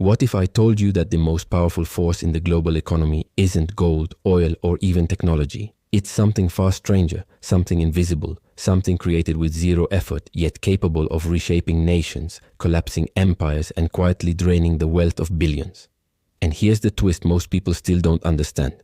What if I told you that the most powerful force in the global economy isn't gold, oil, or even technology? It's something far stranger, something invisible, something created with zero effort, yet capable of reshaping nations, collapsing empires, and quietly draining the wealth of billions. And here's the twist most people still don't understand.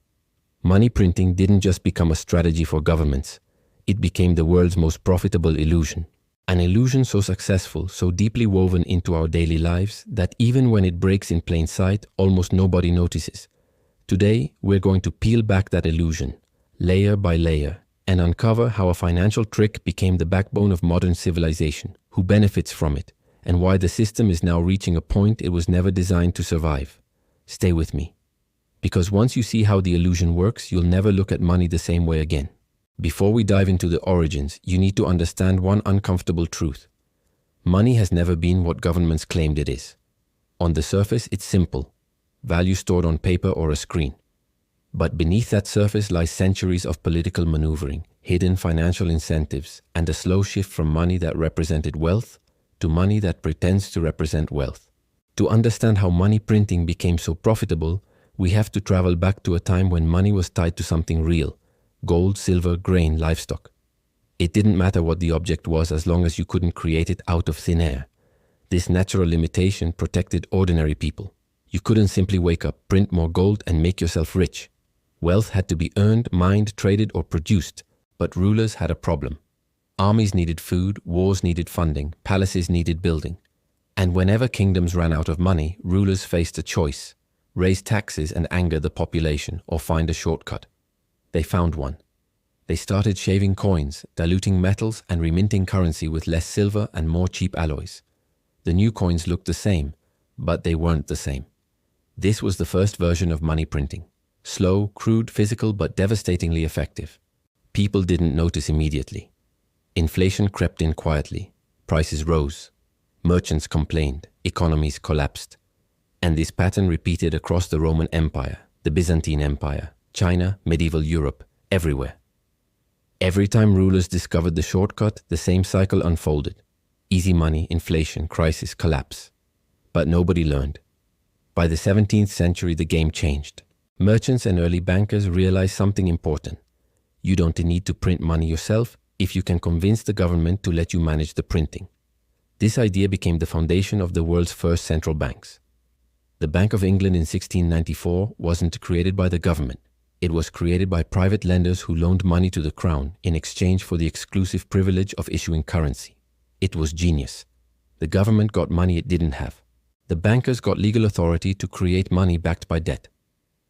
Money printing didn't just become a strategy for governments. It became the world's most profitable illusion. An illusion so successful, so deeply woven into our daily lives, that even when it breaks in plain sight, almost nobody notices. Today, we're going to peel back that illusion, layer by layer, and uncover how a financial trick became the backbone of modern civilization, who benefits from it, and why the system is now reaching a point it was never designed to survive. Stay with me. Because once you see how the illusion works, you'll never look at money the same way again. Before we dive into the origins, you need to understand one uncomfortable truth. Money has never been what governments claimed it is. On the surface, it's simple. Value stored on paper or a screen. But beneath that surface lies centuries of political maneuvering, hidden financial incentives, and a slow shift from money that represented wealth to money that pretends to represent wealth. To understand how money printing became so profitable, we have to travel back to a time when money was tied to something real. Gold, silver, grain, livestock. It didn't matter what the object was as long as you couldn't create it out of thin air. This natural limitation protected ordinary people. You couldn't simply wake up, print more gold, and make yourself rich. Wealth had to be earned, mined, traded, or produced. But rulers had a problem. Armies needed food, wars needed funding, palaces needed building. And whenever kingdoms ran out of money, rulers faced a choice: raise taxes and anger the population, or find a shortcut. They found one. They started shaving coins, diluting metals, and reminting currency with less silver and more cheap alloys. The new coins looked the same, but they weren't the same. This was the first version of money printing. Slow, crude, physical, but devastatingly effective. People didn't notice immediately. Inflation crept in quietly. Prices rose. Merchants complained. Economies collapsed. And this pattern repeated across the Roman Empire, the Byzantine Empire, China, medieval Europe, everywhere. Every time rulers discovered the shortcut, the same cycle unfolded. Easy money, inflation, crisis, collapse. But nobody learned. By the 17th century, the game changed. Merchants and early bankers realized something important. You don't need to print money yourself if you can convince the government to let you manage the printing. This idea became the foundation of the world's first central banks. The Bank of England in 1694 wasn't created by the government. It was created by private lenders who loaned money to the crown in exchange for the exclusive privilege of issuing currency. It was genius. The government got money it didn't have. The bankers got legal authority to create money backed by debt.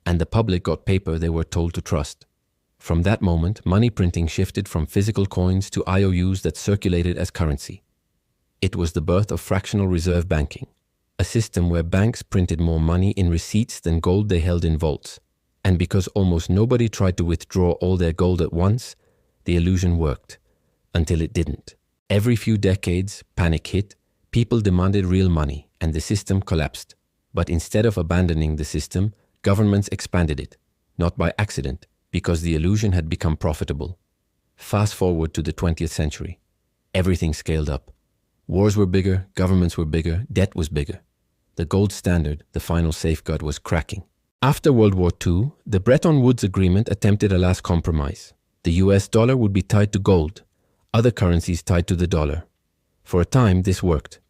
And the public got paper they were told to trust. From that moment, money printing shifted from physical coins to IOUs that circulated as currency. It was the birth of fractional reserve banking, a system where banks printed more money in receipts than gold they held in vaults. And because almost nobody tried to withdraw all their gold at once, the illusion worked, until it didn't. Every few decades, panic hit, people demanded real money, and the system collapsed. But instead of abandoning the system, governments expanded it, not by accident, because the illusion had become profitable. Fast forward to the 20th century. Everything scaled up. Wars were bigger, governments were bigger, debt was bigger. The gold standard, the final safeguard, was cracking. After World War II, the Bretton Woods Agreement attempted a last compromise. The US dollar would be tied to gold, other currencies tied to the dollar. For a time, this worked.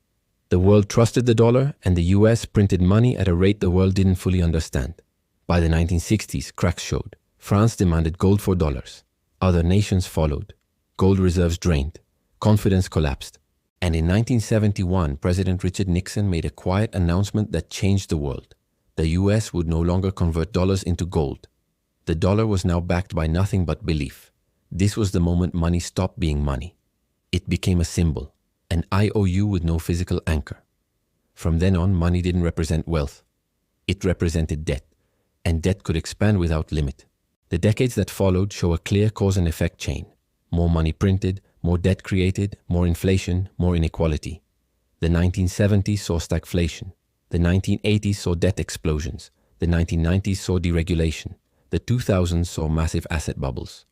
The world trusted the dollar, and the US printed money at a rate the world didn't fully understand. By the 1960s, cracks showed. France demanded gold for dollars. Other nations followed. Gold reserves drained. Confidence collapsed. And in 1971, President Richard Nixon made a quiet announcement that changed the world. The US would no longer convert dollars into gold. The dollar was now backed by nothing but belief. This was the moment money stopped being money. It became a symbol, an IOU with no physical anchor. From then on, money didn't represent wealth. It represented debt, and debt could expand without limit. The decades that followed show a clear cause and effect chain. More money printed, more debt created, more inflation, more inequality. The 1970s saw stagflation. The 1980s saw debt explosions. The 1990s saw deregulation. The 2000s saw massive asset bubbles.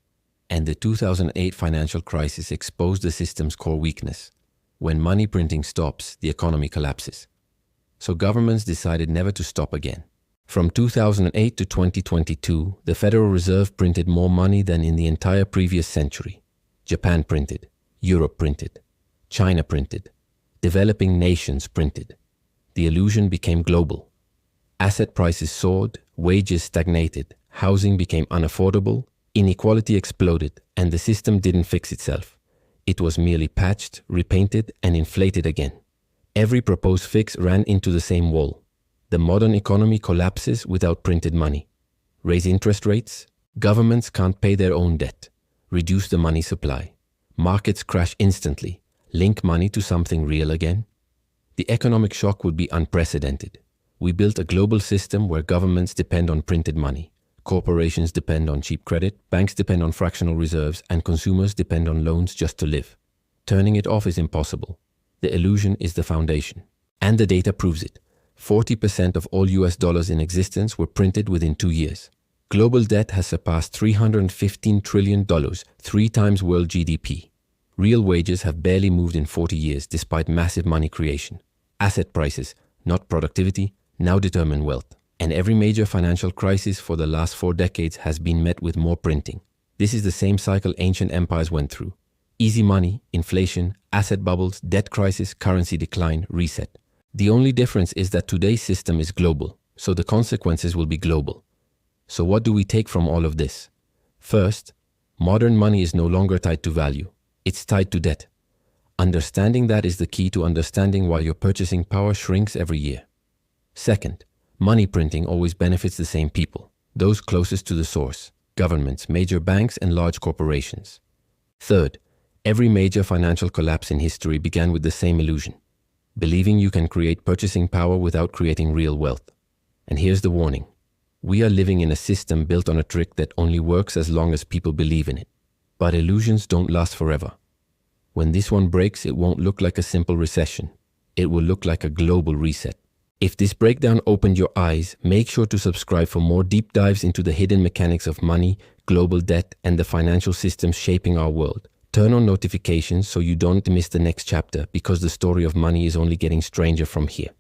And the 2008 financial crisis exposed the system's core weakness. When money printing stops, the economy collapses. so governments decided never to stop again. From 2008 to 2022, the Federal Reserve printed more money than in the entire previous century. Japan printed, Europe printed, China printed, developing nations printed. The illusion became global. Asset prices soared, wages stagnated, housing became unaffordable, inequality exploded, and the system didn't fix itself. It was merely patched, repainted, and inflated again. Every proposed fix ran into the same wall. The modern economy collapses without printed money. Raise interest rates, governments can't pay their own debt. Reduce the money supply. Markets crash instantly. Link money to something real again. The economic shock would be unprecedented. We built a global system where governments depend on printed money. Corporations depend on cheap credit, banks depend on fractional reserves, and consumers depend on loans just to live. Turning it off is impossible. The illusion is the foundation. And the data proves it. 40% of all US dollars in existence were printed within 2 years. Global debt has surpassed $315 trillion, 3 times world GDP. Real wages have barely moved in 40 years despite massive money creation. Asset prices, not productivity, now determine wealth. And every major financial crisis for the last 4 decades has been met with more printing. This is the same cycle ancient empires went through. Easy money, inflation, asset bubbles, debt crisis, currency decline, reset. The only difference is that today's system is global, so the consequences will be global. So what do we take from all of this? First, modern money is no longer tied to value. It's tied to debt. Understanding that is the key to understanding why your purchasing power shrinks every year. Second, money printing always benefits the same people, those closest to the source, governments, major banks, and large corporations. Third, every major financial collapse in history began with the same illusion. Believing you can create purchasing power without creating real wealth. And here's the warning. We are living in a system built on a trick that only works as long as people believe in it. But illusions don't last forever. When this one breaks, it won't look like a simple recession. It will look like a global reset. If this breakdown opened your eyes, make sure to subscribe for more deep dives into the hidden mechanics of money, global debt, and the financial systems shaping our world. Turn on notifications so you don't miss the next chapter, because the story of money is only getting stranger from here.